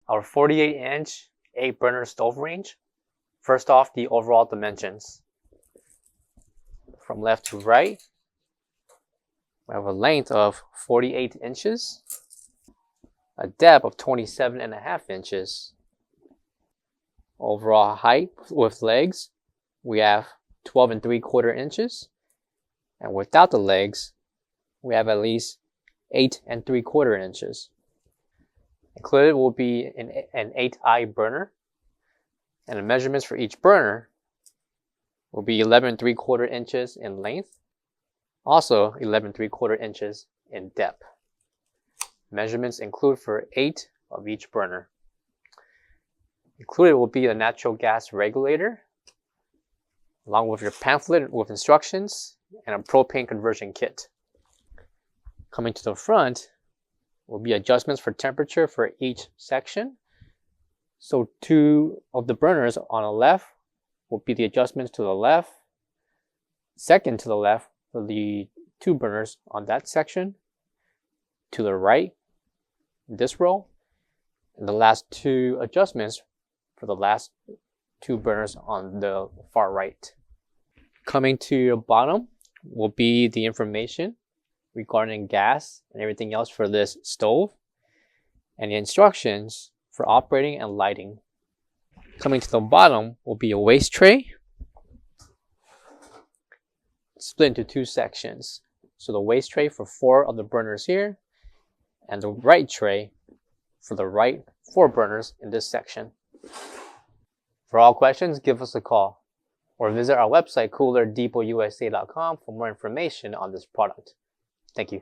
our 48-inch 8-burner stove range. First off, the overall dimensions. From left to right, we have a length of 48 inches, a depth of 27.5 inches. Overall height with legs, we have 12 3/4 inches, and without the legs, we have at least 8 3/4 inches. Included will be an 8-eye burner, and the measurements for each burner will be 11 3/4 inches in length, also 11 3/4 inches in depth. Measurements include for 8 of each burner. Included will be a natural gas regulator, along with your pamphlet with instructions and a propane conversion kit. Coming to the front will be adjustments for temperature for each section. So 2 of the burners on the left will be the adjustments to the left, second to the left for the 2 burners on that section, to the right in this row, and the last 2 adjustments for the last 2 burners on the far right. Coming to your bottom will be the information regarding gas and everything else for this stove, and the instructions for operating and lighting. Coming to the bottom will be a waste tray, split into 2 sections. So the waste tray for 4 of the burners here, and the right tray for the right 4 burners in this section. For all questions, give us a call or visit our website coolerdepotUSA.com for more information on this product. Thank you.